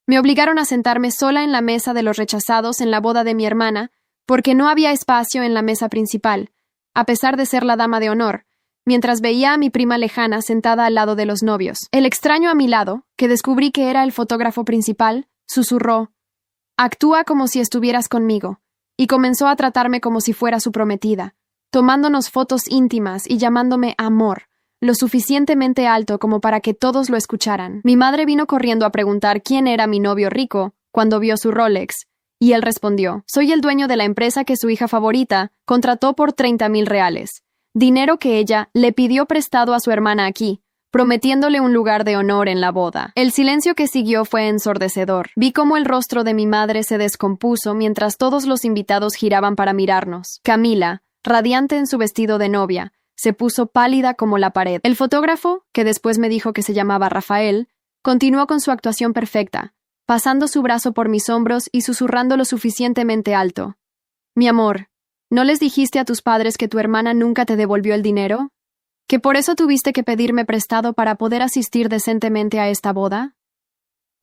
Me obligaron a sentarme sola en la mesa de los rechazados en la boda de mi hermana, porque no había espacio en la mesa principal, a pesar de ser la dama de honor, mientras veía a mi prima lejana sentada al lado de los novios. El extraño a mi lado, que descubrí que era el fotógrafo principal, susurró: «Actúa como si estuvieras conmigo», y comenzó a tratarme como si fuera su prometida, tomándonos fotos íntimas y llamándome amor, lo suficientemente alto como para que todos lo escucharan. Mi madre vino corriendo a preguntar quién era mi novio rico cuando vio su Rolex, y él respondió: «Soy el dueño de la empresa que su hija favorita contrató por 30,000 reales, dinero que ella le pidió prestado a su hermana aquí, prometiéndole un lugar de honor en la boda». El silencio que siguió fue ensordecedor. Vi cómo el rostro de mi madre se descompuso mientras todos los invitados giraban para mirarnos. Camila, radiante en su vestido de novia, se puso pálida como la pared. El fotógrafo, que después me dijo que se llamaba Rafael, continuó con su actuación perfecta, pasando su brazo por mis hombros y susurrando lo suficientemente alto: «Mi amor, ¿no les dijiste a tus padres que tu hermana nunca te devolvió el dinero? ¿Que por eso tuviste que pedirme prestado para poder asistir decentemente a esta boda?».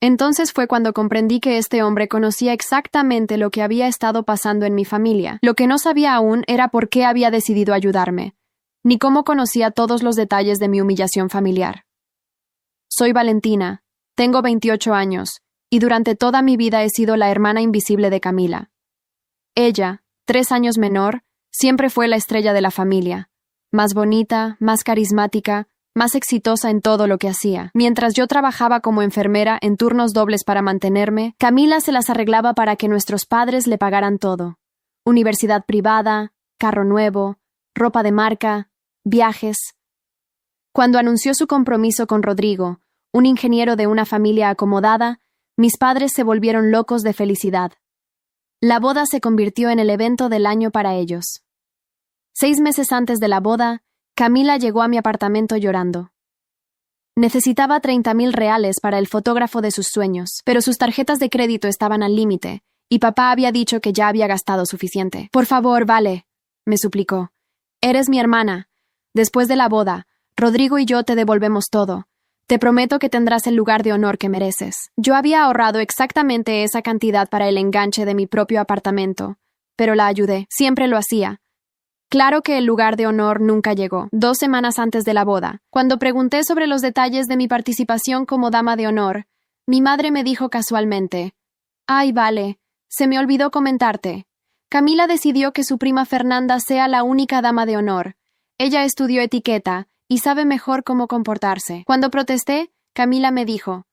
Entonces fue cuando comprendí que este hombre conocía exactamente lo que había estado pasando en mi familia. Lo que no sabía aún era por qué había decidido ayudarme, ni cómo conocía todos los detalles de mi humillación familiar. Soy Valentina, tengo 28 años, y durante toda mi vida he sido la hermana invisible de Camila. Ella, 3 años menor, siempre fue la estrella de la familia, más bonita, más carismática, más exitosa en todo lo que hacía. Mientras yo trabajaba como enfermera en turnos dobles para mantenerme, Camila se las arreglaba para que nuestros padres le pagaran todo: universidad privada, carro nuevo, ropa de marca, viajes. Cuando anunció su compromiso con Rodrigo, un ingeniero de una familia acomodada, mis padres se volvieron locos de felicidad. La boda se convirtió en el evento del año para ellos. 6 meses antes de la boda, Camila llegó a mi apartamento llorando. Necesitaba 30,000 reales para el fotógrafo de sus sueños, pero sus tarjetas de crédito estaban al límite, y papá había dicho que ya había gastado suficiente. «Por favor, Vale», me suplicó. «Eres mi hermana. Después de la boda, Rodrigo y yo te devolvemos todo. Te prometo que tendrás el lugar de honor que mereces». Yo había ahorrado exactamente esa cantidad para el enganche de mi propio apartamento, pero la ayudé. Siempre lo hacía. Claro que el lugar de honor nunca llegó. 2 semanas antes de la boda, cuando pregunté sobre los detalles de mi participación como dama de honor, mi madre me dijo casualmente: «Ay, Vale, se me olvidó comentarte. Camila decidió que su prima Fernanda sea la única dama de honor. Ella estudió etiqueta y sabe mejor cómo comportarse». Cuando protesté, Camila me dijo: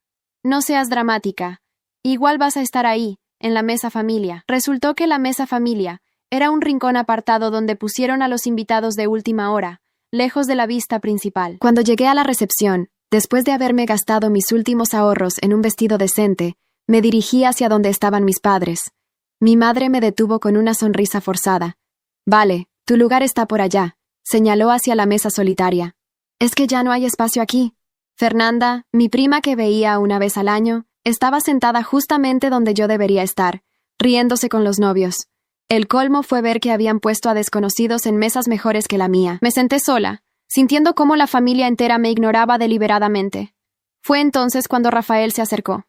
«No seas dramática. Igual vas a estar ahí, en la mesa familia». Resultó que la mesa familia era un rincón apartado donde pusieron a los invitados de última hora, lejos de la vista principal. Cuando llegué a la recepción, después de haberme gastado mis últimos ahorros en un vestido decente, me dirigí hacia donde estaban mis padres. Mi madre me detuvo con una sonrisa forzada. «Vale, tu lugar está por allá», señaló hacia la mesa solitaria. «Es que ya no hay espacio aquí». Fernanda, mi prima que veía una vez al año, estaba sentada justamente donde yo debería estar, riéndose con los novios. El colmo fue ver que habían puesto a desconocidos en mesas mejores que la mía. Me senté sola, sintiendo cómo la familia entera me ignoraba deliberadamente. Fue entonces cuando Rafael se acercó.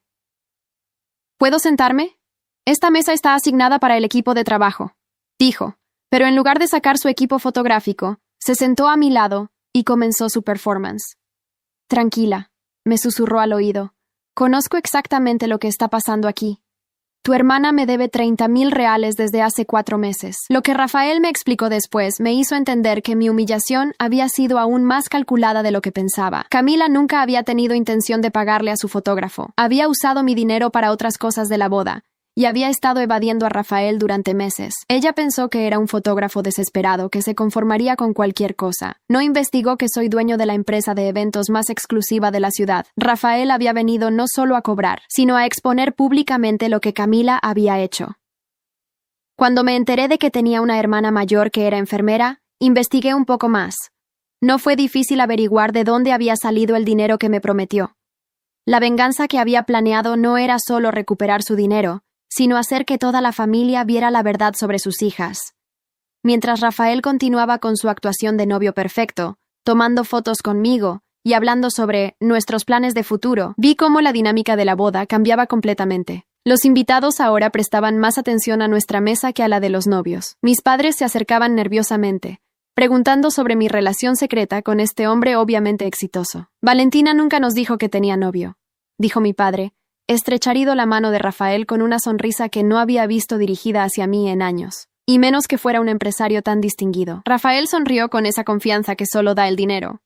«¿Puedo sentarme? Esta mesa está asignada para el equipo de trabajo», dijo, pero en lugar de sacar su equipo fotográfico, se sentó a mi lado y comenzó su performance. «Tranquila», me susurró al oído. «Conozco exactamente lo que está pasando aquí. Tu hermana me debe 30,000 reales desde hace 4 meses. Lo que Rafael me explicó después me hizo entender que mi humillación había sido aún más calculada de lo que pensaba. Camila nunca había tenido intención de pagarle a su fotógrafo. Había usado mi dinero para otras cosas de la boda, y había estado evadiendo a Rafael durante meses. Ella pensó que era un fotógrafo desesperado que se conformaría con cualquier cosa. No investigó que soy dueño de la empresa de eventos más exclusiva de la ciudad. Rafael había venido no solo a cobrar, sino a exponer públicamente lo que Camila había hecho. Cuando me enteré de que tenía una hermana mayor que era enfermera, investigué un poco más. No fue difícil averiguar de dónde había salido el dinero que me prometió. La venganza que había planeado no era solo recuperar su dinero, sino hacer que toda la familia viera la verdad sobre sus hijas. Mientras Rafael continuaba con su actuación de novio perfecto, tomando fotos conmigo y hablando sobre nuestros planes de futuro, vi cómo la dinámica de la boda cambiaba completamente. Los invitados ahora prestaban más atención a nuestra mesa que a la de los novios. Mis padres se acercaban nerviosamente, preguntando sobre mi relación secreta con este hombre obviamente exitoso. Valentina nunca nos dijo que tenía novio, dijo mi padre, estrechando la mano de Rafael con una sonrisa que no había visto dirigida hacia mí en años, y menos que fuera un empresario tan distinguido. Rafael sonrió con esa confianza que solo da el dinero.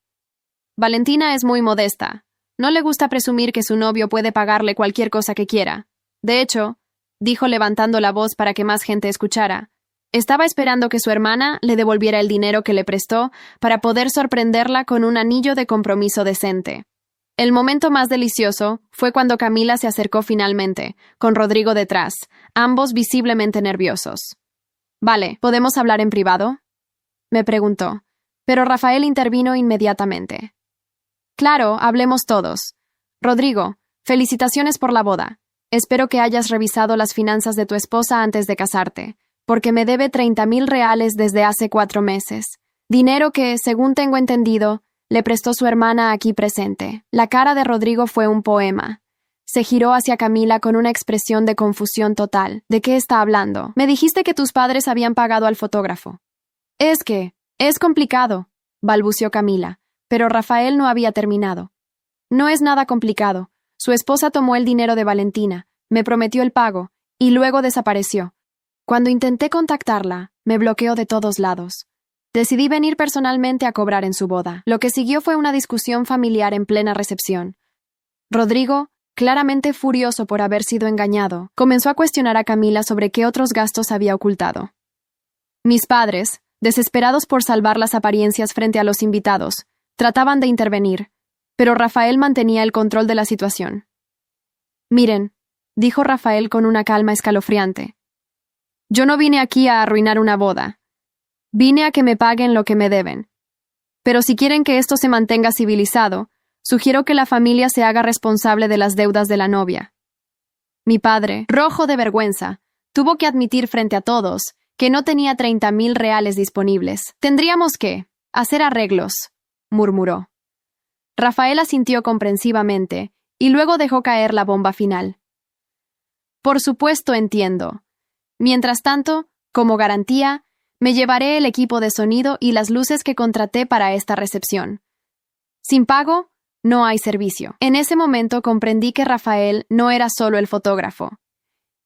Valentina es muy modesta. No le gusta presumir que su novio puede pagarle cualquier cosa que quiera. De hecho, dijo levantando la voz para que más gente escuchara, estaba esperando que su hermana le devolviera el dinero que le prestó para poder sorprenderla con un anillo de compromiso decente. El momento más delicioso fue cuando Camila se acercó finalmente, con Rodrigo detrás, ambos visiblemente nerviosos. «Vale, ¿podemos hablar en privado?», me preguntó, pero Rafael intervino inmediatamente. «Claro, hablemos todos. Rodrigo, felicitaciones por la boda. Espero que hayas revisado las finanzas de tu esposa antes de casarte, porque me debe 30,000 reales desde hace 4 meses. Dinero que, según tengo entendido, le prestó su hermana aquí presente». La cara de Rodrigo fue un poema. Se giró hacia Camila con una expresión de confusión total. «¿De qué está hablando? Me dijiste que tus padres habían pagado al fotógrafo». Es complicado», balbuceó Camila, pero Rafael no había terminado. «No es nada complicado. Su esposa tomó el dinero de Valentina, me prometió el pago, y luego desapareció. Cuando intenté contactarla, me bloqueó de todos lados. Decidí venir personalmente a cobrar en su boda. Lo que siguió fue una discusión familiar en plena recepción. Rodrigo, claramente furioso por haber sido engañado, comenzó a cuestionar a Camila sobre qué otros gastos había ocultado. Mis padres, desesperados por salvar las apariencias frente a los invitados, trataban de intervenir, pero Rafael mantenía el control de la situación. «Miren», dijo Rafael con una calma escalofriante, «yo no vine aquí a arruinar una boda. Vine a que me paguen lo que me deben. Pero si quieren que esto se mantenga civilizado, sugiero que la familia se haga responsable de las deudas de la novia». Mi padre, rojo de vergüenza, tuvo que admitir frente a todos que no tenía 30,000 reales disponibles. «Tendríamos que hacer arreglos», murmuró. Rafael asintió comprensivamente y luego dejó caer la bomba final. «Por supuesto, entiendo. Mientras tanto, como garantía, me llevaré el equipo de sonido y las luces que contraté para esta recepción. Sin pago, no hay servicio». En ese momento comprendí que Rafael no era solo el fotógrafo.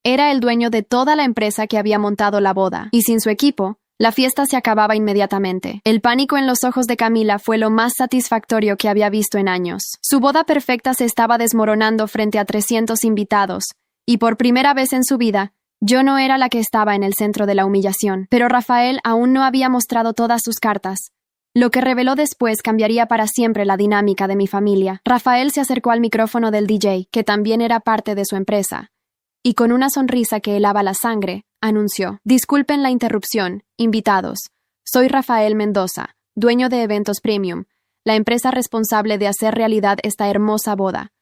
Era el dueño de toda la empresa que había montado la boda, y sin su equipo, la fiesta se acababa inmediatamente. El pánico en los ojos de Camila fue lo más satisfactorio que había visto en años. Su boda perfecta se estaba desmoronando frente a 300 invitados, y por primera vez en su vida, yo no era la que estaba en el centro de la humillación. Pero Rafael aún no había mostrado todas sus cartas. Lo que reveló después cambiaría para siempre la dinámica de mi familia. Rafael se acercó al micrófono del DJ, que también era parte de su empresa, y con una sonrisa que helaba la sangre, anunció: «Disculpen la interrupción, invitados. Soy Rafael Mendoza, dueño de Eventos Premium, la empresa responsable de hacer realidad esta hermosa boda.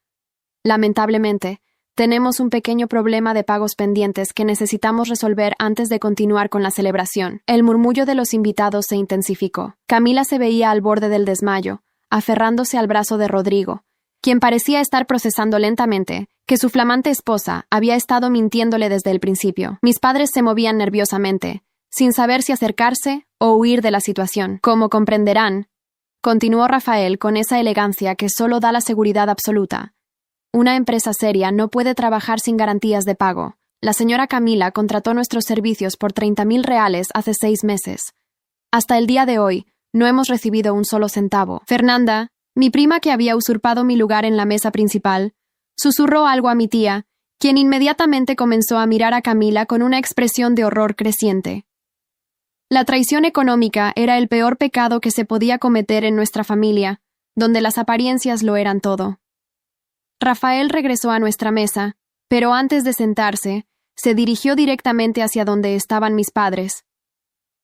Lamentablemente, tenemos un pequeño problema de pagos pendientes que necesitamos resolver antes de continuar con la celebración». El murmullo de los invitados se intensificó. Camila se veía al borde del desmayo, aferrándose al brazo de Rodrigo, quien parecía estar procesando lentamente que su flamante esposa había estado mintiéndole desde el principio. Mis padres se movían nerviosamente, sin saber si acercarse o huir de la situación. «Como comprenderán», continuó Rafael con esa elegancia que solo da la seguridad absoluta, «una empresa seria no puede trabajar sin garantías de pago. La señora Camila contrató nuestros servicios por 30,000 reales hace 6 meses. Hasta el día de hoy, no hemos recibido un solo centavo». Fernanda, mi prima que había usurpado mi lugar en la mesa principal, susurró algo a mi tía, quien inmediatamente comenzó a mirar a Camila con una expresión de horror creciente. La traición económica era el peor pecado que se podía cometer en nuestra familia, donde las apariencias lo eran todo. Rafael regresó a nuestra mesa, pero antes de sentarse, se dirigió directamente hacia donde estaban mis padres.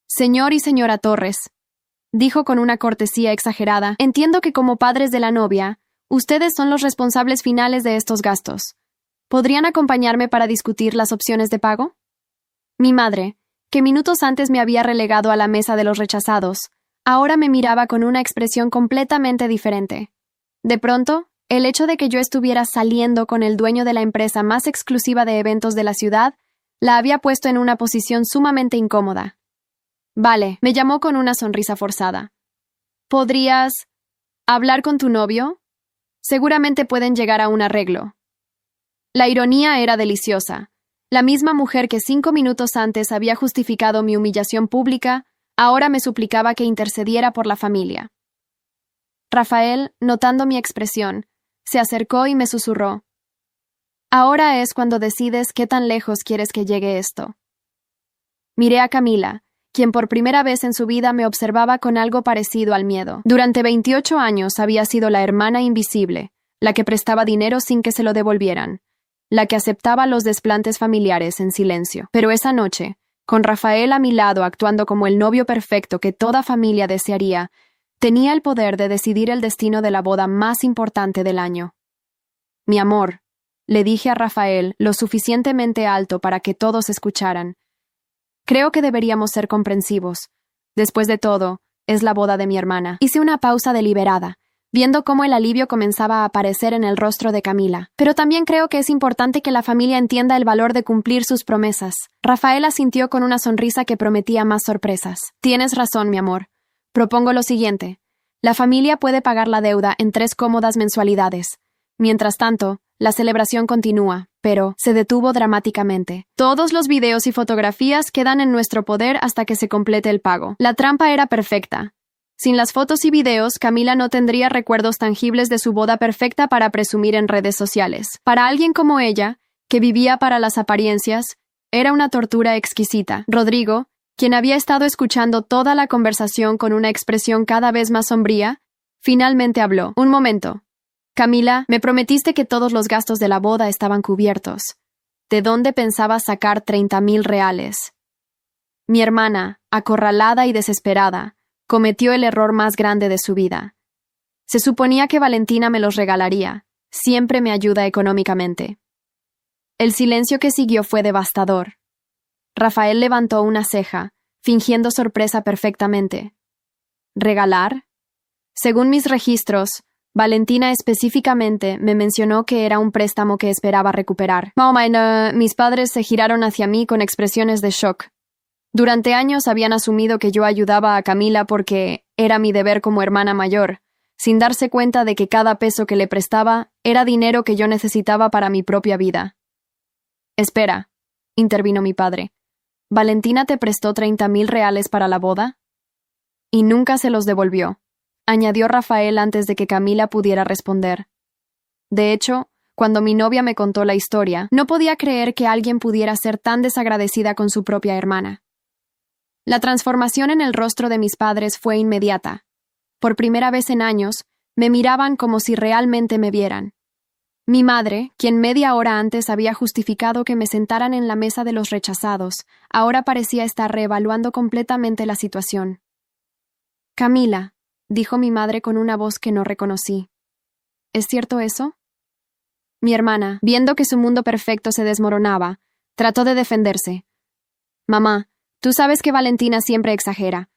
«Señor y señora Torres», dijo con una cortesía exagerada, «entiendo que como padres de la novia, ustedes son los responsables finales de estos gastos. ¿Podrían acompañarme para discutir las opciones de pago?». Mi madre, que minutos antes me había relegado a la mesa de los rechazados, ahora me miraba con una expresión completamente diferente. De pronto, el hecho de que yo estuviera saliendo con el dueño de la empresa más exclusiva de eventos de la ciudad la había puesto en una posición sumamente incómoda. Vale, me llamó con una sonrisa forzada. ¿Podrías hablar con tu novio? Seguramente pueden llegar a un arreglo. La ironía era deliciosa. La misma mujer que 5 minutos antes había justificado mi humillación pública, ahora me suplicaba que intercediera por la familia. Rafael, notando mi expresión, se acercó y me susurró: «Ahora es cuando decides qué tan lejos quieres que llegue esto». Miré a Camila, quien por primera vez en su vida me observaba con algo parecido al miedo. Durante 28 años había sido la hermana invisible, la que prestaba dinero sin que se lo devolvieran, la que aceptaba los desplantes familiares en silencio. Pero esa noche, con Rafael a mi lado actuando como el novio perfecto que toda familia desearía, tenía el poder de decidir el destino de la boda más importante del año. «Mi amor», le dije a Rafael lo suficientemente alto para que todos escucharan, «creo que deberíamos ser comprensivos. Después de todo, es la boda de mi hermana». Hice una pausa deliberada, viendo cómo el alivio comenzaba a aparecer en el rostro de Camila. «Pero también creo que es importante que la familia entienda el valor de cumplir sus promesas». Rafael asintió con una sonrisa que prometía más sorpresas. «Tienes razón, mi amor. Propongo lo siguiente. La familia puede pagar la deuda en 3 cómodas mensualidades. Mientras tanto, la celebración continúa, pero se detuvo dramáticamente. Todos los videos y fotografías quedan en nuestro poder hasta que se complete el pago». La trampa era perfecta. Sin las fotos y videos, Camila no tendría recuerdos tangibles de su boda perfecta para presumir en redes sociales. Para alguien como ella, que vivía para las apariencias, era una tortura exquisita. Rodrigo, quien había estado escuchando toda la conversación con una expresión cada vez más sombría, finalmente habló. «Un momento. Camila, me prometiste que todos los gastos de la boda estaban cubiertos. ¿De dónde pensabas sacar 30,000 reales? Mi hermana, acorralada y desesperada, cometió el error más grande de su vida. Se suponía que Valentina me los regalaría. Siempre me ayuda económicamente». El silencio que siguió fue devastador. Rafael levantó una ceja, fingiendo sorpresa perfectamente. ¿Regalar? Según mis registros, Valentina específicamente me mencionó que era un préstamo que esperaba recuperar. Mis padres se giraron hacia mí con expresiones de shock. Durante años habían asumido que yo ayudaba a Camila porque era mi deber como hermana mayor, sin darse cuenta de que cada peso que le prestaba era dinero que yo necesitaba para mi propia vida. «Espera», intervino mi padre. «¿Valentina te prestó 30,000 reales para la boda?» «Y nunca se los devolvió», añadió Rafael antes de que Camila pudiera responder. De hecho, cuando mi novia me contó la historia, no podía creer que alguien pudiera ser tan desagradecida con su propia hermana. La transformación en el rostro de mis padres fue inmediata. Por primera vez en años, me miraban como si realmente me vieran. Mi madre, quien media hora antes había justificado que me sentaran en la mesa de los rechazados, ahora parecía estar reevaluando completamente la situación. «Camila», dijo mi madre con una voz que no reconocí. «¿Es cierto eso?» Mi hermana, viendo que su mundo perfecto se desmoronaba, trató de defenderse. «Mamá, tú sabes que Valentina siempre exagera.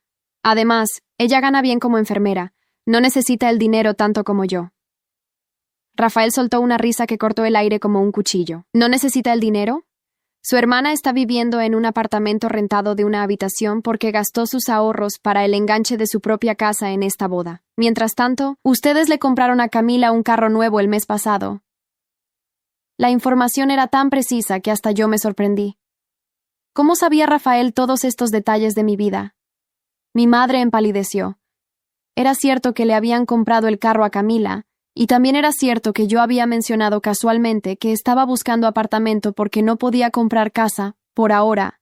Además, ella gana bien como enfermera. No necesita el dinero tanto como yo». Rafael soltó una risa que cortó el aire como un cuchillo. ¿No necesita el dinero? Su hermana está viviendo en un apartamento rentado de una habitación porque gastó sus ahorros para el enganche de su propia casa en esta boda. Mientras tanto, ustedes le compraron a Camila un carro nuevo el mes pasado. La información era tan precisa que hasta yo me sorprendí. ¿Cómo sabía Rafael todos estos detalles de mi vida? Mi madre empalideció. Era cierto que le habían comprado el carro a Camila, y también era cierto que yo había mencionado casualmente que estaba buscando apartamento porque no podía comprar casa, por ahora.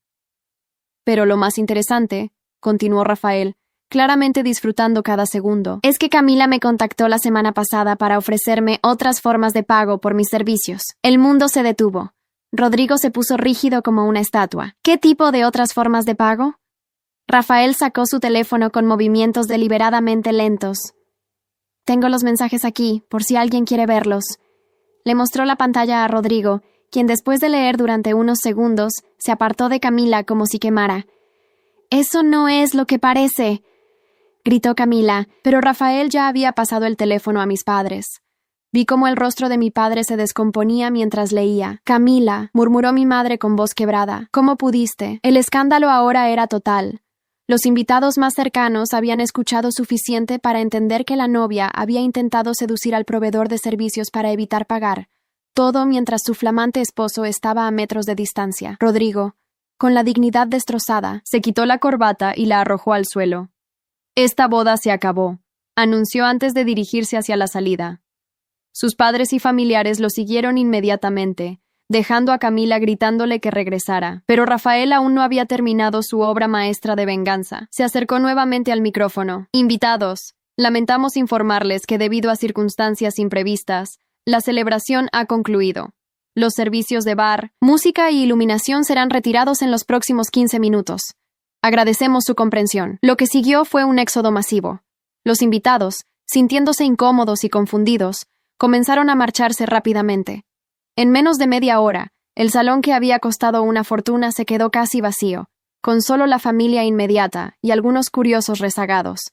Pero lo más interesante, continuó Rafael, claramente disfrutando cada segundo, es que Camila me contactó la semana pasada para ofrecerme otras formas de pago por mis servicios. El mundo se detuvo. Rodrigo se puso rígido como una estatua. ¿Qué tipo de otras formas de pago? Rafael sacó su teléfono con movimientos deliberadamente lentos. Tengo los mensajes aquí, por si alguien quiere verlos. Le mostró la pantalla a Rodrigo, quien después de leer durante unos segundos, se apartó de Camila como si quemara. «Eso no es lo que parece. gritó Camila, pero Rafael ya había pasado el teléfono a mis padres. Vi cómo el rostro de mi padre se descomponía mientras leía. Camila, murmuró mi madre con voz quebrada, ¿cómo pudiste? El escándalo ahora era total. Los invitados más cercanos habían escuchado suficiente para entender que la novia había intentado seducir al proveedor de servicios para evitar pagar, todo mientras su flamante esposo estaba a metros de distancia. Rodrigo, con la dignidad destrozada, se quitó la corbata y la arrojó al suelo. Esta boda se acabó, anunció antes de dirigirse hacia la salida. Sus padres y familiares lo siguieron inmediatamente, dejando a Camila gritándole que regresara. Pero Rafael aún no había terminado su obra maestra de venganza. Se acercó nuevamente al micrófono. Invitados, lamentamos informarles que debido a circunstancias imprevistas, la celebración ha concluido. Los servicios de bar, música y iluminación serán retirados en los próximos 15 minutos. Agradecemos su comprensión. Lo que siguió fue un éxodo masivo. Los invitados, sintiéndose incómodos y confundidos, comenzaron a marcharse rápidamente. En menos de media hora, el salón que había costado una fortuna se quedó casi vacío, con solo la familia inmediata y algunos curiosos rezagados.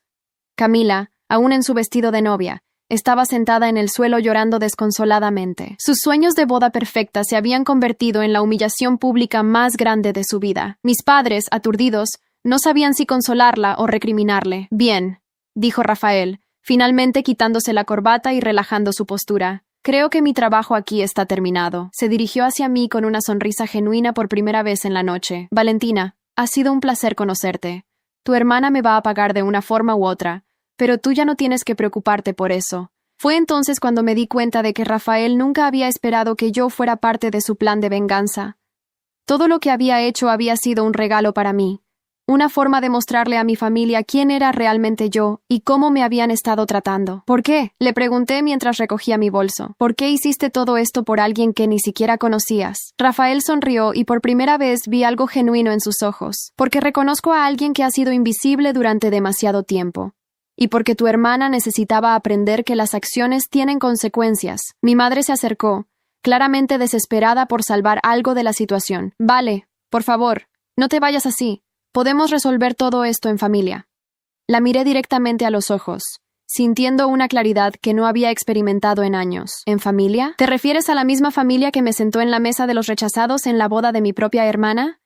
Camila, aún en su vestido de novia, estaba sentada en el suelo llorando desconsoladamente. Sus sueños de boda perfecta se habían convertido en la humillación pública más grande de su vida. Mis padres, aturdidos, no sabían si consolarla o recriminarle. Bien, dijo Rafael, finalmente quitándose la corbata y relajando su postura. Creo que mi trabajo aquí está terminado. Se dirigió hacia mí con una sonrisa genuina por primera vez en la noche. Valentina, ha sido un placer conocerte. Tu hermana me va a pagar de una forma u otra, pero tú ya no tienes que preocuparte por eso. Fue entonces cuando me di cuenta de que Rafael nunca había esperado que yo fuera parte de su plan de venganza. Todo lo que había hecho había sido un regalo para mí. Una forma de mostrarle a mi familia quién era realmente yo y cómo me habían estado tratando. ¿Por qué? Le pregunté mientras recogía mi bolso. ¿Por qué hiciste todo esto por alguien que ni siquiera conocías? Rafael sonrió y por primera vez vi algo genuino en sus ojos. Porque reconozco a alguien que ha sido invisible durante demasiado tiempo. Y porque tu hermana necesitaba aprender que las acciones tienen consecuencias. Mi madre se acercó, claramente desesperada por salvar algo de la situación. Vale, por favor, no te vayas así. Podemos resolver todo esto en familia. La miré directamente a los ojos, sintiendo una claridad que no había experimentado en años. ¿En familia? ¿Te refieres a la misma familia que me sentó en la mesa de los rechazados en la boda de mi propia hermana?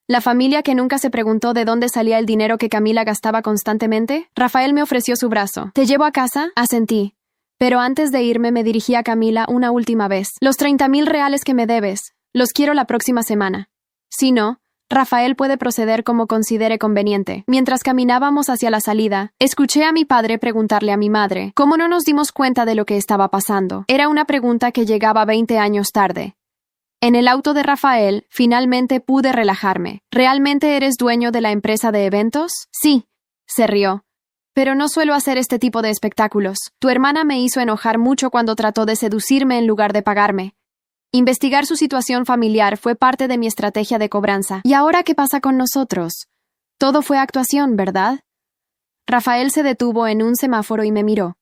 ¿La familia que nunca se preguntó de dónde salía el dinero que Camila gastaba constantemente? Rafael me ofreció su brazo. ¿Te llevo a casa? Asentí. Pero antes de irme me dirigí a Camila una última vez. Los 30,000 reales que me debes, los quiero la próxima semana. Si no, Rafael puede proceder como considere conveniente. Mientras caminábamos hacia la salida, escuché a mi padre preguntarle a mi madre cómo no nos dimos cuenta de lo que estaba pasando. Era una pregunta que llegaba 20 años tarde. En el auto de Rafael, finalmente pude relajarme. ¿Realmente eres dueño de la empresa de eventos? Sí, se rió. Pero no suelo hacer este tipo de espectáculos. Tu hermana me hizo enojar mucho cuando trató de seducirme en lugar de pagarme. Investigar su situación familiar fue parte de mi estrategia de cobranza. ¿Y ahora qué pasa con nosotros? Todo fue actuación, ¿verdad? Rafael se detuvo en un semáforo y me miró.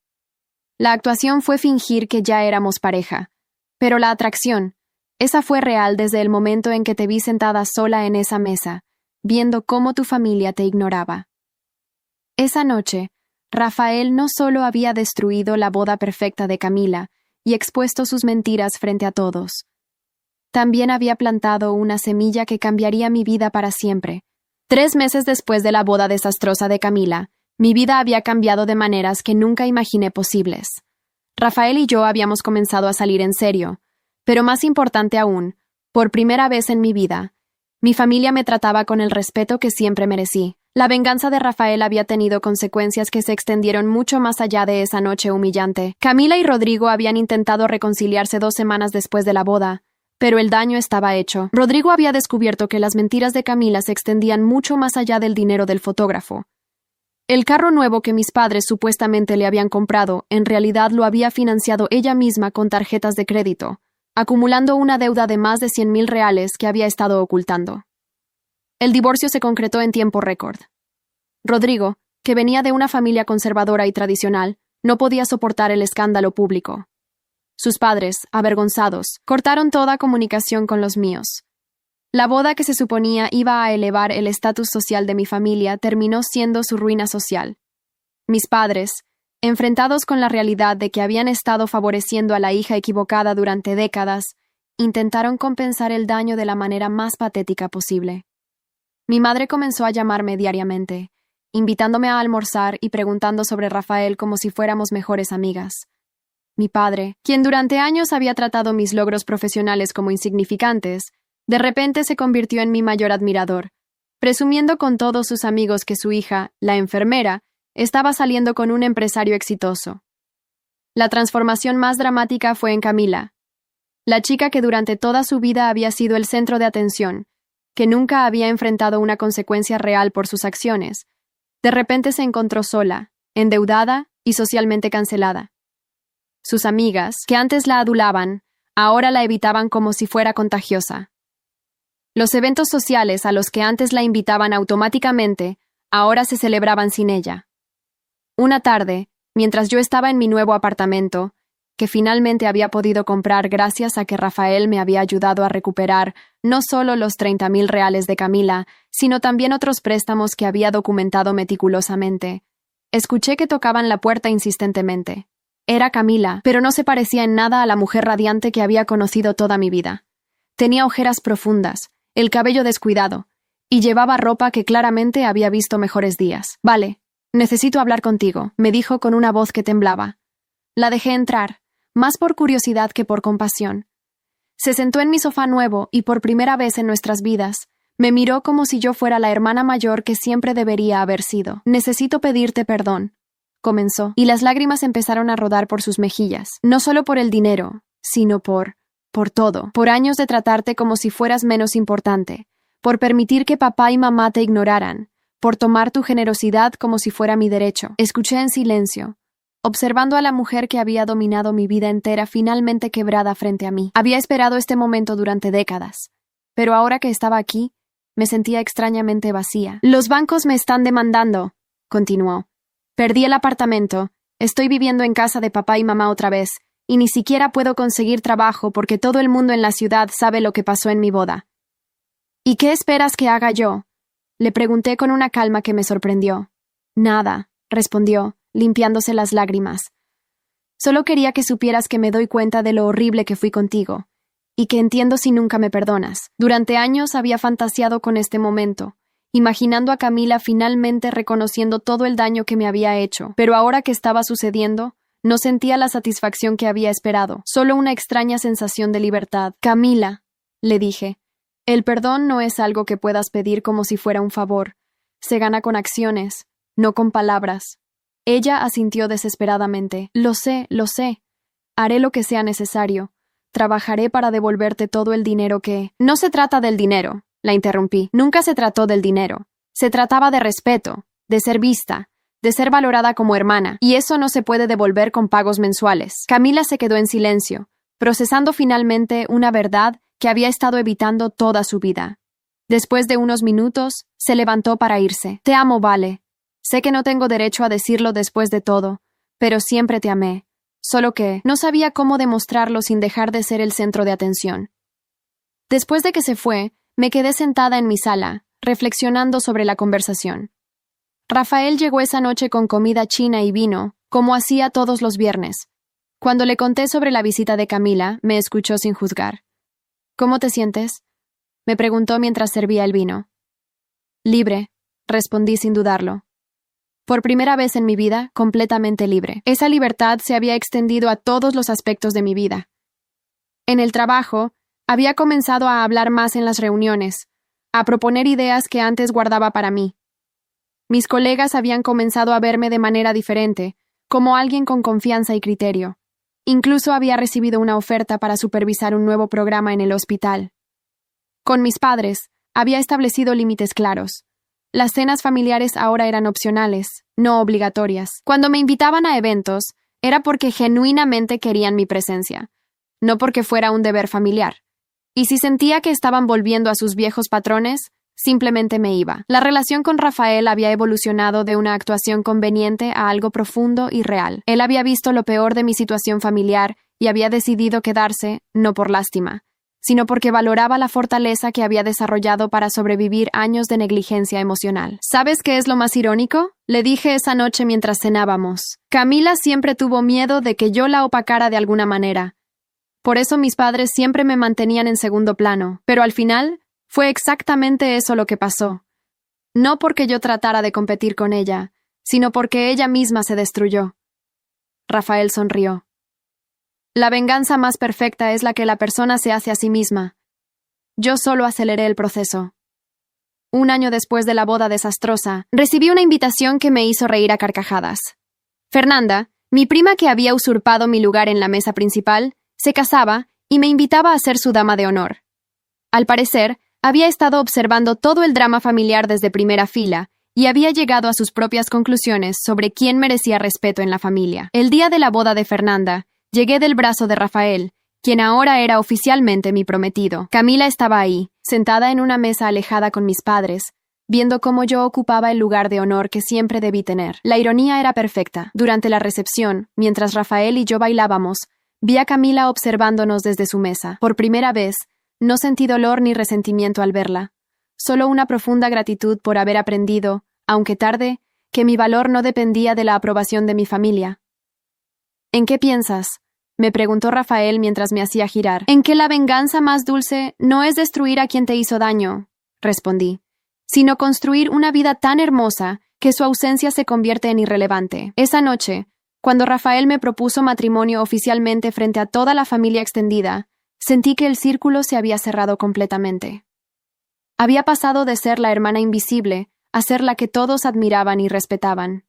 La actuación fue fingir que ya éramos pareja. Pero la atracción, esa fue real desde el momento en que te vi sentada sola en esa mesa, viendo cómo tu familia te ignoraba. Esa noche, Rafael no solo había destruido la boda perfecta de Camila, y expuesto sus mentiras frente a todos. También había plantado una semilla que cambiaría mi vida para siempre. 3 meses después de la boda desastrosa de Camila, mi vida había cambiado de maneras que nunca imaginé posibles. Rafael y yo habíamos comenzado a salir en serio, pero más importante aún, por primera vez en mi vida, mi familia me trataba con el respeto que siempre merecí. La venganza de Rafael había tenido consecuencias que se extendieron mucho más allá de esa noche humillante. Camila y Rodrigo habían intentado reconciliarse 2 semanas después de la boda, pero el daño estaba hecho. Rodrigo había descubierto que las mentiras de Camila se extendían mucho más allá del dinero del fotógrafo. El carro nuevo que mis padres supuestamente le habían comprado, en realidad lo había financiado ella misma con tarjetas de crédito, acumulando una deuda de más de 100,000 reales que había estado ocultando. El divorcio se concretó en tiempo récord. Rodrigo, que venía de una familia conservadora y tradicional, no podía soportar el escándalo público. Sus padres, avergonzados, cortaron toda comunicación con los míos. La boda que se suponía iba a elevar el estatus social de mi familia terminó siendo su ruina social. Mis padres, enfrentados con la realidad de que habían estado favoreciendo a la hija equivocada durante décadas, intentaron compensar el daño de la manera más patética posible. Mi madre comenzó a llamarme diariamente, invitándome a almorzar y preguntando sobre Rafael como si fuéramos mejores amigas. Mi padre, quien durante años había tratado mis logros profesionales como insignificantes, de repente se convirtió en mi mayor admirador, presumiendo con todos sus amigos que su hija, la enfermera, estaba saliendo con un empresario exitoso. La transformación más dramática fue en Camila, la chica que durante toda su vida había sido el centro de atención, que nunca había enfrentado una consecuencia real por sus acciones. De repente se encontró sola, endeudada y socialmente cancelada. Sus amigas, que antes la adulaban, ahora la evitaban como si fuera contagiosa. Los eventos sociales a los que antes la invitaban automáticamente, ahora se celebraban sin ella. Una tarde, mientras yo estaba en mi nuevo apartamento, que finalmente había podido comprar gracias a que Rafael me había ayudado a recuperar no solo los 30,000 reales de Camila, sino también otros préstamos que había documentado meticulosamente, escuché que tocaban la puerta insistentemente. Era Camila, pero no se parecía en nada a la mujer radiante que había conocido toda mi vida. Tenía ojeras profundas, el cabello descuidado, y llevaba ropa que claramente había visto mejores días. «Vale, necesito hablar contigo», me dijo con una voz que temblaba. La dejé entrar, más por curiosidad que por compasión. Se sentó en mi sofá nuevo y por primera vez en nuestras vidas, me miró como si yo fuera la hermana mayor que siempre debería haber sido. «Necesito pedirte perdón», comenzó, y las lágrimas empezaron a rodar por sus mejillas, no solo por el dinero, sino por todo, por años de tratarte como si fueras menos importante, por permitir que papá y mamá te ignoraran, por tomar tu generosidad como si fuera mi derecho. Escuché en silencio, observando a la mujer que había dominado mi vida entera finalmente quebrada frente a mí. Había esperado este momento durante décadas, pero ahora que estaba aquí, me sentía extrañamente vacía. «Los bancos me están demandando», continuó. «Perdí el apartamento, estoy viviendo en casa de papá y mamá otra vez, y ni siquiera puedo conseguir trabajo porque todo el mundo en la ciudad sabe lo que pasó en mi boda». «¿Y qué esperas que haga yo?», le pregunté con una calma que me sorprendió. «Nada», respondió, limpiándose las lágrimas. «Solo quería que supieras que me doy cuenta de lo horrible que fui contigo, y que entiendo si nunca me perdonas. Durante años había fantaseado con este momento, imaginando a Camila finalmente reconociendo todo el daño que me había hecho, pero ahora que estaba sucediendo, no sentía la satisfacción que había esperado, solo una extraña sensación de libertad. «Camila», le dije, «el perdón no es algo que puedas pedir como si fuera un favor. Se gana con acciones, no con palabras». Ella asintió desesperadamente. Lo sé. Haré lo que sea necesario. Trabajaré para devolverte todo el dinero que...». «No se trata del dinero», la interrumpí. «Nunca se trató del dinero. Se trataba de respeto, de ser vista, de ser valorada como hermana, y eso no se puede devolver con pagos mensuales». Camila se quedó en silencio, procesando finalmente una verdad que había estado evitando toda su vida. Después de unos minutos, se levantó para irse. «Te amo, Vale. Sé que no tengo derecho a decirlo después de todo, pero siempre te amé. Solo que no sabía cómo demostrarlo sin dejar de ser el centro de atención». Después de que se fue, me quedé sentada en mi sala, reflexionando sobre la conversación. Rafael llegó esa noche con comida china y vino, como hacía todos los viernes. Cuando le conté sobre la visita de Camila, me escuchó sin juzgar. «¿Cómo te sientes?», me preguntó mientras servía el vino. «Libre», respondí sin dudarlo. Por primera vez en mi vida, completamente libre. Esa libertad se había extendido a todos los aspectos de mi vida. En el trabajo, había comenzado a hablar más en las reuniones, a proponer ideas que antes guardaba para mí. Mis colegas habían comenzado a verme de manera diferente, como alguien con confianza y criterio. Incluso había recibido una oferta para supervisar un nuevo programa en el hospital. Con mis padres, había establecido límites claros. Las cenas familiares ahora eran opcionales, no obligatorias. Cuando me invitaban a eventos, era porque genuinamente querían mi presencia, no porque fuera un deber familiar. Y si sentía que estaban volviendo a sus viejos patrones, simplemente me iba. La relación con Rafael había evolucionado de una actuación conveniente a algo profundo y real. Él había visto lo peor de mi situación familiar y había decidido quedarse, no por lástima, sino porque valoraba la fortaleza que había desarrollado para sobrevivir años de negligencia emocional. ¿Sabes qué es lo más irónico? Le dije esa noche mientras cenábamos. Camila siempre tuvo miedo de que yo la opacara de alguna manera. Por eso mis padres siempre me mantenían en segundo plano, pero al final fue exactamente eso lo que pasó. No porque yo tratara de competir con ella, sino porque ella misma se destruyó. Rafael sonrió. La venganza más perfecta es la que la persona se hace a sí misma. Yo solo aceleré el proceso. Un año después de la boda desastrosa, recibí una invitación que me hizo reír a carcajadas. Fernanda, mi prima que había usurpado mi lugar en la mesa principal, se casaba y me invitaba a ser su dama de honor. Al parecer, había estado observando todo el drama familiar desde primera fila y había llegado a sus propias conclusiones sobre quién merecía respeto en la familia. El día de la boda de Fernanda, llegué del brazo de Rafael, quien ahora era oficialmente mi prometido. Camila estaba ahí, sentada en una mesa alejada con mis padres, viendo cómo yo ocupaba el lugar de honor que siempre debí tener. La ironía era perfecta. Durante la recepción, mientras Rafael y yo bailábamos, vi a Camila observándonos desde su mesa. Por primera vez, no sentí dolor ni resentimiento al verla, solo una profunda gratitud por haber aprendido, aunque tarde, que mi valor no dependía de la aprobación de mi familia. ¿En qué piensas?, me preguntó Rafael mientras me hacía girar. En que la venganza más dulce no es destruir a quien te hizo daño, respondí, sino construir una vida tan hermosa que su ausencia se convierte en irrelevante. Esa noche, cuando Rafael me propuso matrimonio oficialmente frente a toda la familia extendida, sentí que el círculo se había cerrado completamente. Había pasado de ser la hermana invisible a ser la que todos admiraban y respetaban.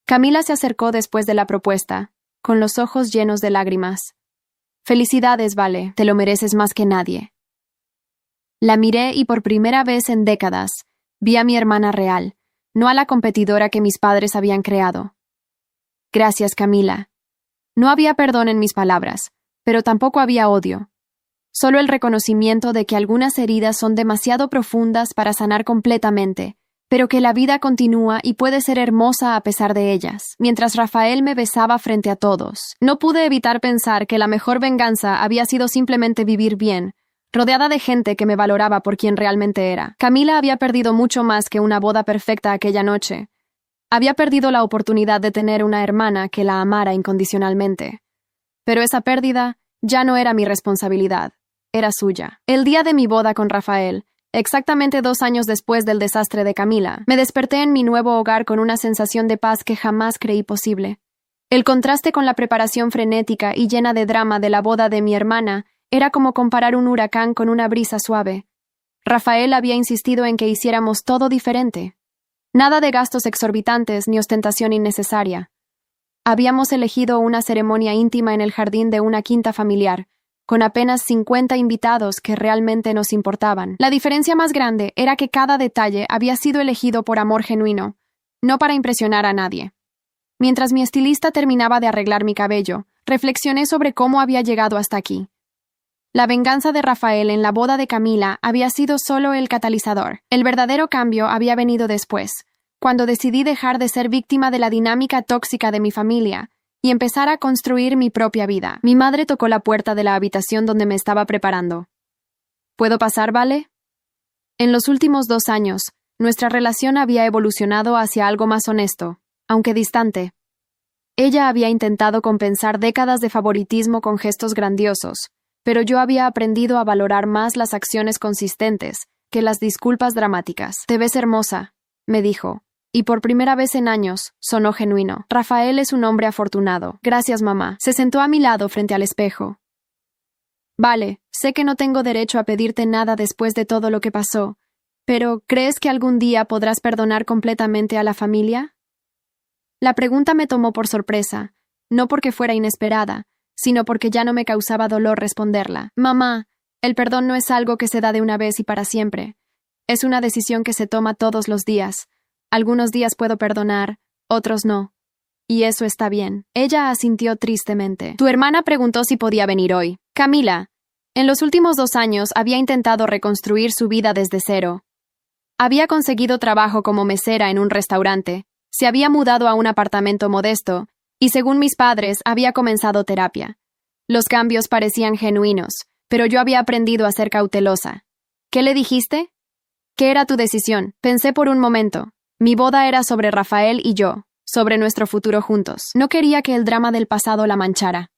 Camila se acercó después de la propuesta, con los ojos llenos de lágrimas. Felicidades, Vale, te lo mereces más que nadie. La miré y por primera vez en décadas vi a mi hermana real, no a la competidora que mis padres habían creado. Gracias, Camila. No había perdón en mis palabras, pero tampoco había odio. Solo el reconocimiento de que algunas heridas son demasiado profundas para sanar completamente, pero que la vida continúa y puede ser hermosa a pesar de ellas. Mientras Rafael me besaba frente a todos, no pude evitar pensar que la mejor venganza había sido simplemente vivir bien, rodeada de gente que me valoraba por quien realmente era. Camila había perdido mucho más que una boda perfecta aquella noche. Había perdido la oportunidad de tener una hermana que la amara incondicionalmente. Pero esa pérdida ya no era mi responsabilidad, era suya. El día de mi boda con Rafael, exactamente 2 años después del desastre de Camila, me desperté en mi nuevo hogar con una sensación de paz que jamás creí posible. El contraste con la preparación frenética y llena de drama de la boda de mi hermana era como comparar un huracán con una brisa suave. Rafael había insistido en que hiciéramos todo diferente. Nada de gastos exorbitantes ni ostentación innecesaria. Habíamos elegido una ceremonia íntima en el jardín de una quinta familiar, con apenas 50 invitados que realmente nos importaban. La diferencia más grande era que cada detalle había sido elegido por amor genuino, no para impresionar a nadie. Mientras mi estilista terminaba de arreglar mi cabello, reflexioné sobre cómo había llegado hasta aquí. La venganza de Rafael en la boda de Camila había sido solo el catalizador. El verdadero cambio había venido después, cuando decidí dejar de ser víctima de la dinámica tóxica de mi familia y empezar a construir mi propia vida. Mi madre tocó la puerta de la habitación donde me estaba preparando. ¿Puedo pasar, Vale? En los últimos 2 años, nuestra relación había evolucionado hacia algo más honesto, aunque distante. Ella había intentado compensar décadas de favoritismo con gestos grandiosos, pero yo había aprendido a valorar más las acciones consistentes que las disculpas dramáticas. Te ves hermosa, me dijo. Y por primera vez en años, sonó genuino. Rafael es un hombre afortunado. Gracias, mamá. Se sentó a mi lado frente al espejo. Vale, sé que no tengo derecho a pedirte nada después de todo lo que pasó, pero ¿crees que algún día podrás perdonar completamente a la familia? La pregunta me tomó por sorpresa, no porque fuera inesperada, sino porque ya no me causaba dolor responderla. Mamá, el perdón no es algo que se da de una vez y para siempre. Es una decisión que se toma todos los días. Algunos días puedo perdonar, otros no. Y eso está bien. Ella asintió tristemente. Tu hermana preguntó si podía venir hoy. Camila, en los últimos 2 años había intentado reconstruir su vida desde cero. Había conseguido trabajo como mesera en un restaurante, se había mudado a un apartamento modesto y, según mis padres, había comenzado terapia. Los cambios parecían genuinos, pero yo había aprendido a ser cautelosa. ¿Qué le dijiste? ¿Qué era tu decisión? Pensé por un momento. Mi boda era sobre Rafael y yo, sobre nuestro futuro juntos. No quería que el drama del pasado la manchara.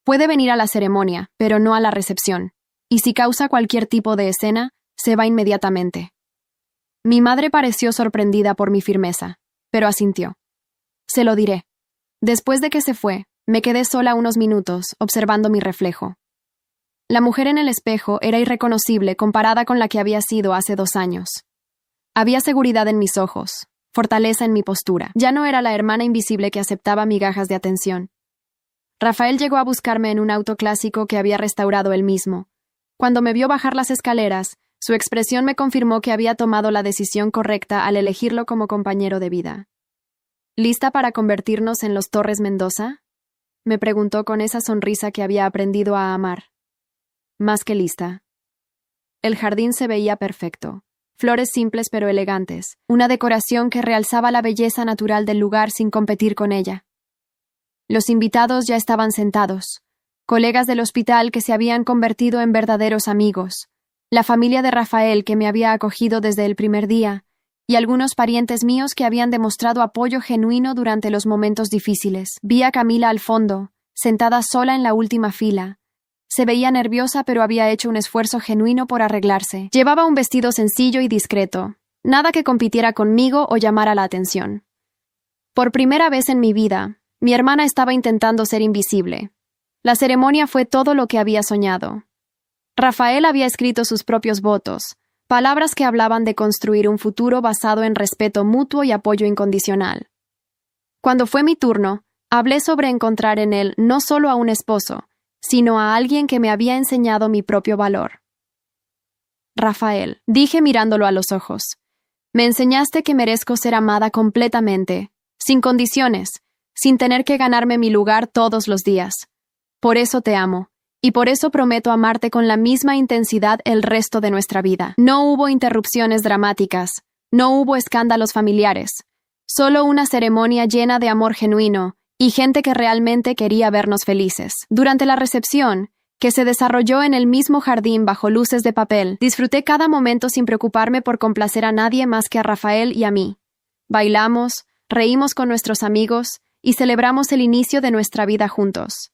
Puede venir a la ceremonia, pero no a la recepción. Y si causa cualquier tipo de escena, se va inmediatamente. Mi madre pareció sorprendida por mi firmeza, pero asintió. Se lo diré. Después de que se fue, me quedé sola unos minutos, observando mi reflejo. La mujer en el espejo era irreconocible comparada con la que había sido hace 2 años. Había seguridad en mis ojos, fortaleza en mi postura. Ya no era la hermana invisible que aceptaba migajas de atención. Rafael llegó a buscarme en un auto clásico que había restaurado él mismo. Cuando me vio bajar las escaleras, su expresión me confirmó que había tomado la decisión correcta al elegirlo como compañero de vida. ¿Lista para convertirnos en los Torres Mendoza? Me preguntó con esa sonrisa que había aprendido a amar. Más que lista. El jardín se veía perfecto. Flores simples pero elegantes, una decoración que realzaba la belleza natural del lugar sin competir con ella. Los invitados ya estaban sentados, colegas del hospital que se habían convertido en verdaderos amigos, la familia de Rafael que me había acogido desde el primer día, y algunos parientes míos que habían demostrado apoyo genuino durante los momentos difíciles. Vi a Camila al fondo, sentada sola en la última fila. Se veía nerviosa, pero había hecho un esfuerzo genuino por arreglarse. Llevaba un vestido sencillo y discreto, nada que compitiera conmigo o llamara la atención. Por primera vez en mi vida, mi hermana estaba intentando ser invisible. La ceremonia fue todo lo que había soñado. Rafael había escrito sus propios votos, palabras que hablaban de construir un futuro basado en respeto mutuo y apoyo incondicional. Cuando fue mi turno, hablé sobre encontrar en él no solo a un esposo, sino a alguien que me había enseñado mi propio valor. Rafael, dije mirándolo a los ojos, me enseñaste que merezco ser amada completamente, sin condiciones, sin tener que ganarme mi lugar todos los días. Por eso te amo, y por eso prometo amarte con la misma intensidad el resto de nuestra vida. No hubo interrupciones dramáticas, no hubo escándalos familiares, solo una ceremonia llena de amor genuino, y gente que realmente quería vernos felices. Durante la recepción, que se desarrolló en el mismo jardín bajo luces de papel, disfruté cada momento sin preocuparme por complacer a nadie más que a Rafael y a mí. Bailamos, reímos con nuestros amigos y celebramos el inicio de nuestra vida juntos.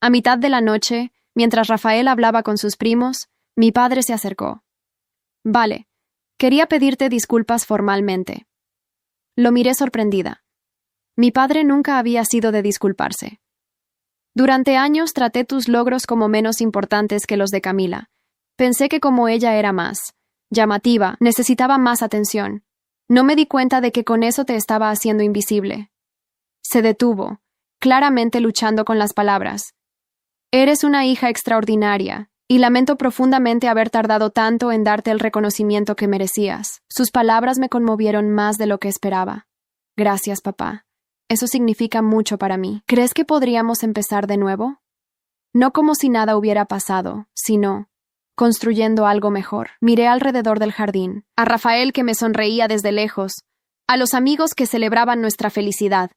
A mitad de la noche, mientras Rafael hablaba con sus primos, mi padre se acercó. Vale, quería pedirte disculpas formalmente. Lo miré sorprendida. Mi padre nunca había sido de disculparse. Durante años traté tus logros como menos importantes que los de Camila. Pensé que como ella era más llamativa, necesitaba más atención. No me di cuenta de que con eso te estaba haciendo invisible. Se detuvo, claramente luchando con las palabras. Eres una hija extraordinaria, y lamento profundamente haber tardado tanto en darte el reconocimiento que merecías. Sus palabras me conmovieron más de lo que esperaba. Gracias, papá. Eso significa mucho para mí. ¿Crees que podríamos empezar de nuevo? No como si nada hubiera pasado, sino construyendo algo mejor. Miré alrededor del jardín, a Rafael que me sonreía desde lejos, a los amigos que celebraban nuestra felicidad,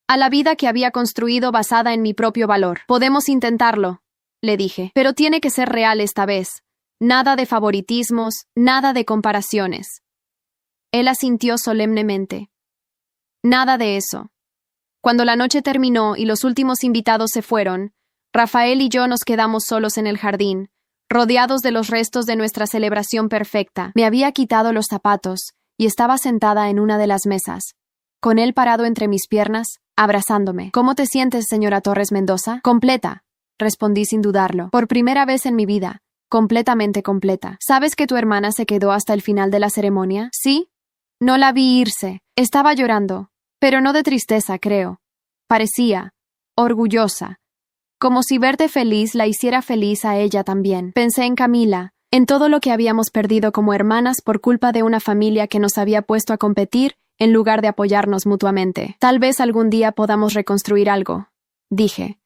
a la vida que había construido basada en mi propio valor. Podemos intentarlo, le dije, pero tiene que ser real esta vez. Nada de favoritismos, nada de comparaciones. Él asintió solemnemente. Nada de eso. Cuando la noche terminó y los últimos invitados se fueron, Rafael y yo nos quedamos solos en el jardín, rodeados de los restos de nuestra celebración perfecta. Me había quitado los zapatos y estaba sentada en una de las mesas, con él parado entre mis piernas, abrazándome. ¿Cómo te sientes, señora Torres Mendoza? Completa, respondí sin dudarlo. Por primera vez en mi vida, completamente completa. ¿Sabes que tu hermana se quedó hasta el final de la ceremonia? ¿Sí? No la vi irse. Estaba llorando. Pero no de tristeza, creo. Parecía orgullosa, como si verte feliz la hiciera feliz a ella también. Pensé en Camila, en todo lo que habíamos perdido como hermanas por culpa de una familia que nos había puesto a competir en lugar de apoyarnos mutuamente. Tal vez algún día podamos reconstruir algo, dije.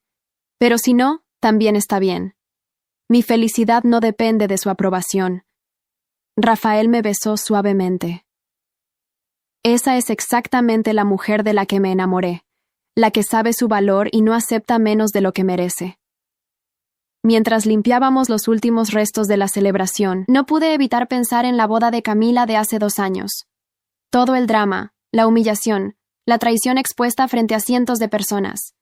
Pero si no, también está bien. Mi felicidad no depende de su aprobación. Rafael me besó suavemente. Esa es exactamente la mujer de la que me enamoré, la que sabe su valor y no acepta menos de lo que merece. Mientras limpiábamos los últimos restos de la celebración, no pude evitar pensar en la boda de Camila de hace 2 años. Todo el drama, la humillación, la traición expuesta frente a cientos de personas.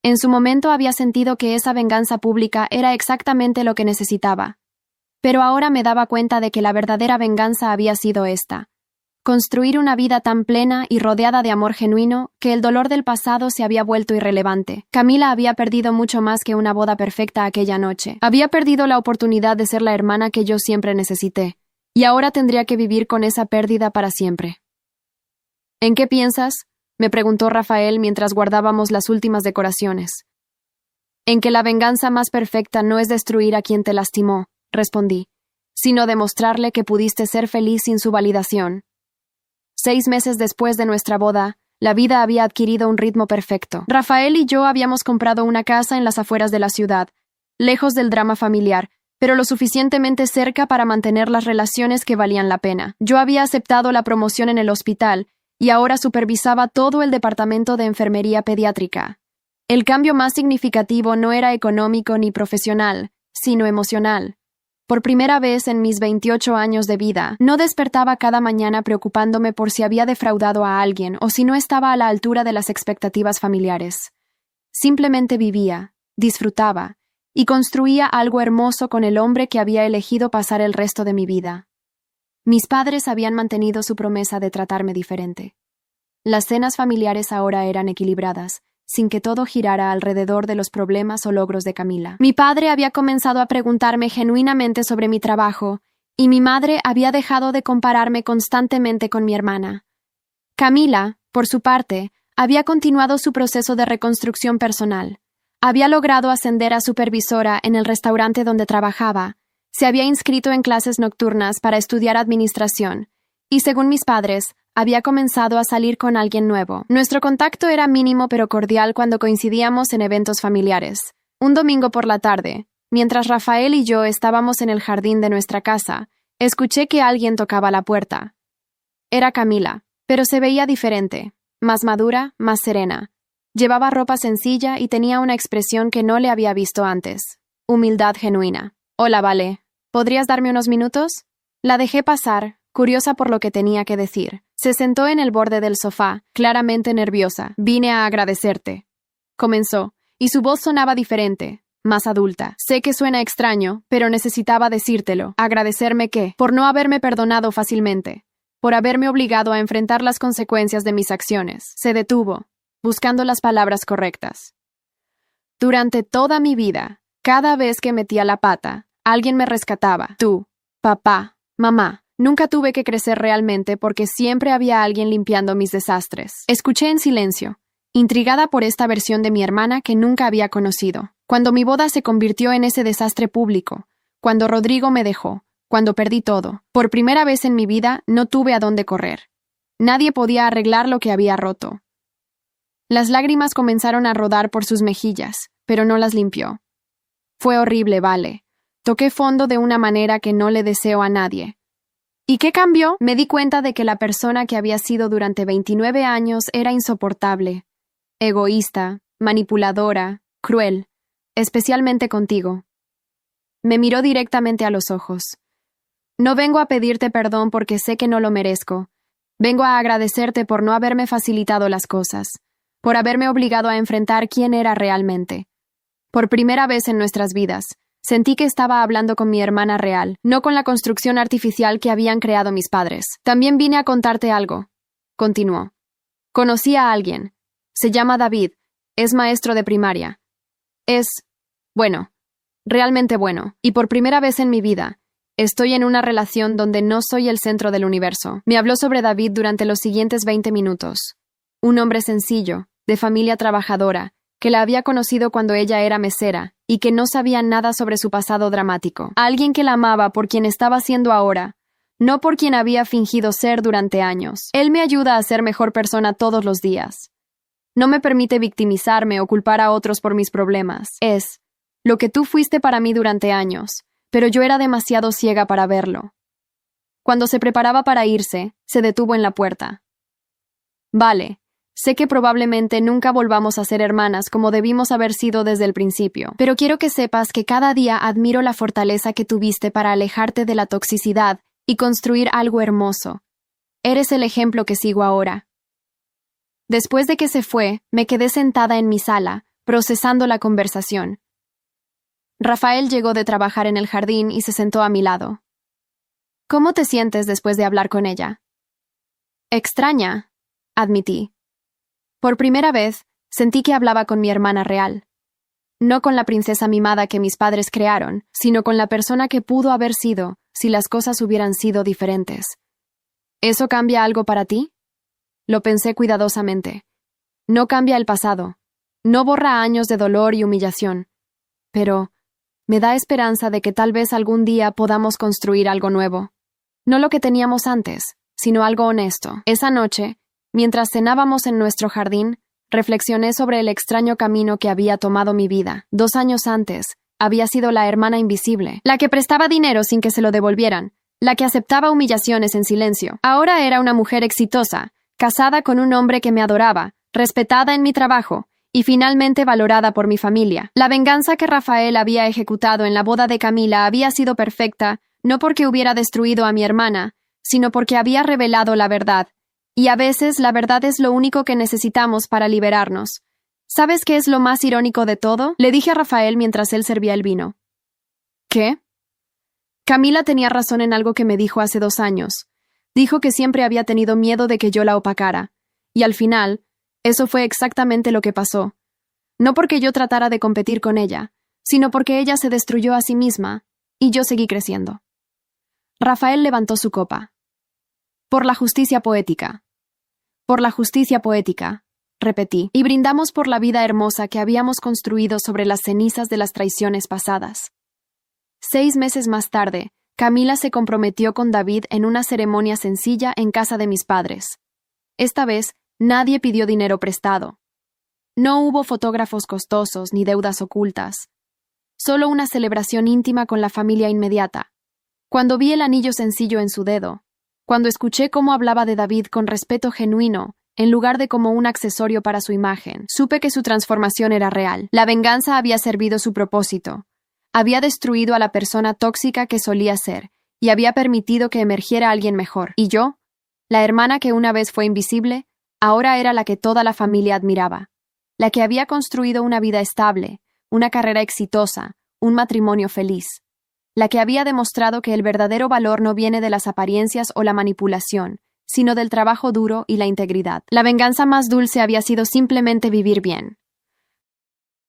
En su momento había sentido que esa venganza pública era exactamente lo que necesitaba. Pero ahora me daba cuenta de que la verdadera venganza había sido esta: construir una vida tan plena y rodeada de amor genuino que el dolor del pasado se había vuelto irrelevante. Camila había perdido mucho más que una boda perfecta aquella noche. Había perdido la oportunidad de ser la hermana que yo siempre necesité, y ahora tendría que vivir con esa pérdida para siempre. ¿En qué piensas?, me preguntó Rafael mientras guardábamos las últimas decoraciones. En que la venganza más perfecta no es destruir a quien te lastimó, respondí, sino demostrarle que pudiste ser feliz sin su validación. 6 meses después de nuestra boda, la vida había adquirido un ritmo perfecto. Rafael y yo habíamos comprado una casa en las afueras de la ciudad, lejos del drama familiar, pero lo suficientemente cerca para mantener las relaciones que valían la pena. Yo había aceptado la promoción en el hospital y ahora supervisaba todo el departamento de enfermería pediátrica. El cambio más significativo no era económico ni profesional, sino emocional. Por primera vez en mis 28 años de vida, no despertaba cada mañana preocupándome por si había defraudado a alguien o si no estaba a la altura de las expectativas familiares. Simplemente vivía, disfrutaba y construía algo hermoso con el hombre que había elegido pasar el resto de mi vida. Mis padres habían mantenido su promesa de tratarme diferente. Las cenas familiares ahora eran equilibradas, sin que todo girara alrededor de los problemas o logros de Camila. Mi padre había comenzado a preguntarme genuinamente sobre mi trabajo, y mi madre había dejado de compararme constantemente con mi hermana. Camila, por su parte, había continuado su proceso de reconstrucción personal. Había logrado ascender a supervisora en el restaurante donde trabajaba, se había inscrito en clases nocturnas para estudiar administración, y según mis padres, había comenzado a salir con alguien nuevo. Nuestro contacto era mínimo pero cordial cuando coincidíamos en eventos familiares. Un domingo por la tarde, mientras Rafael y yo estábamos en el jardín de nuestra casa, escuché que alguien tocaba la puerta. Era Camila, pero se veía diferente, más madura, más serena. Llevaba ropa sencilla y tenía una expresión que no le había visto antes: humildad genuina. «Hola, Vale. ¿Podrías darme unos minutos?» La dejé pasar, curiosa por lo que tenía que decir. Se sentó en el borde del sofá, claramente nerviosa. «Vine a agradecerte», comenzó, y su voz sonaba diferente, más adulta. «Sé que suena extraño, pero necesitaba decírtelo. ¿Agradecerme qué? Por no haberme perdonado fácilmente. Por haberme obligado a enfrentar las consecuencias de mis acciones». Se detuvo, buscando las palabras correctas. «Durante toda mi vida, cada vez que metía la pata, alguien me rescataba. Tú, papá, mamá. Nunca tuve que crecer realmente porque siempre había alguien limpiando mis desastres». Escuché en silencio, intrigada por esta versión de mi hermana que nunca había conocido. Cuando mi boda se convirtió en ese desastre público, cuando Rodrigo me dejó, cuando perdí todo, por primera vez en mi vida no tuve a dónde correr. Nadie podía arreglar lo que había roto. Las lágrimas comenzaron a rodar por sus mejillas, pero no las limpió. Fue horrible, Vale. Toqué fondo de una manera que no le deseo a nadie. ¿Y qué cambió? Me di cuenta de que la persona que había sido durante 29 años era insoportable, egoísta, manipuladora, cruel, especialmente contigo. Me miró directamente a los ojos. «No vengo a pedirte perdón porque sé que no lo merezco. Vengo a agradecerte por no haberme facilitado las cosas, por haberme obligado a enfrentar quién era realmente. Por primera vez en nuestras vidas, sentí que estaba hablando con mi hermana real, no con la construcción artificial que habían creado mis padres. También vine a contarte algo», continuó. «Conocí a alguien. Se llama David. Es maestro de primaria. Es, bueno, realmente bueno. Y por primera vez en mi vida, estoy en una relación donde no soy el centro del universo». Me habló sobre David durante los siguientes 20 minutos. Un hombre sencillo, de familia trabajadora, que la había conocido cuando ella era mesera y que no sabía nada sobre su pasado dramático. Alguien que la amaba por quien estaba siendo ahora, no por quien había fingido ser durante años. Él me ayuda a ser mejor persona todos los días. No me permite victimizarme o culpar a otros por mis problemas. Es lo que tú fuiste para mí durante años, pero yo era demasiado ciega para verlo. Cuando se preparaba para irse, se detuvo en la puerta. «Vale, Sé que probablemente nunca volvamos a ser hermanas como debimos haber sido desde el principio, pero quiero que sepas que cada día admiro la fortaleza que tuviste para alejarte de la toxicidad y construir algo hermoso. Eres el ejemplo que sigo ahora. Después de que se fue, me quedé sentada en mi sala, procesando la conversación. Rafael llegó de trabajar en el jardín y se sentó a mi lado. ¿Cómo te sientes después de hablar con ella? Extraña, admití. Por primera vez, sentí que hablaba con mi hermana real. No con la princesa mimada que mis padres crearon, sino con la persona que pudo haber sido si las cosas hubieran sido diferentes. ¿Eso cambia algo para ti? Lo pensé cuidadosamente. No cambia el pasado. No borra años de dolor y humillación. Pero me da esperanza de que tal vez algún día podamos construir algo nuevo. No lo que teníamos antes, sino algo honesto. Esa noche, mientras cenábamos en nuestro jardín, reflexioné sobre el extraño camino que había tomado mi vida. 2 años antes, había sido la hermana invisible, la que prestaba dinero sin que se lo devolvieran, la que aceptaba humillaciones en silencio. Ahora era una mujer exitosa, casada con un hombre que me adoraba, respetada en mi trabajo y finalmente valorada por mi familia. La venganza que Rafael había ejecutado en la boda de Camila había sido perfecta, no porque hubiera destruido a mi hermana, sino porque había revelado la verdad. Y a veces la verdad es lo único que necesitamos para liberarnos. ¿Sabes qué es lo más irónico de todo? Le dije a Rafael mientras él servía el vino. ¿Qué? Camila tenía razón en algo que me dijo hace 2 años. Dijo que siempre había tenido miedo de que yo la opacara. Y al final, eso fue exactamente lo que pasó. No porque yo tratara de competir con ella, sino porque ella se destruyó a sí misma, y yo seguí creciendo. Rafael levantó su copa. Por la justicia poética. Por la justicia poética, repetí, y brindamos por la vida hermosa que habíamos construido sobre las cenizas de las traiciones pasadas. 6 meses más tarde, Camila se comprometió con David en una ceremonia sencilla en casa de mis padres. Esta vez, nadie pidió dinero prestado. No hubo fotógrafos costosos ni deudas ocultas. Solo una celebración íntima con la familia inmediata. Cuando vi el anillo sencillo en su dedo, cuando escuché cómo hablaba de David con respeto genuino, en lugar de como un accesorio para su imagen, supe que su transformación era real. La venganza había servido su propósito. Había destruido a la persona tóxica que solía ser, y había permitido que emergiera alguien mejor. Y yo, la hermana que una vez fue invisible, ahora era la que toda la familia admiraba. La que había construido una vida estable, una carrera exitosa, un matrimonio feliz. La que había demostrado que el verdadero valor no viene de las apariencias o la manipulación, sino del trabajo duro y la integridad. La venganza más dulce había sido simplemente vivir bien.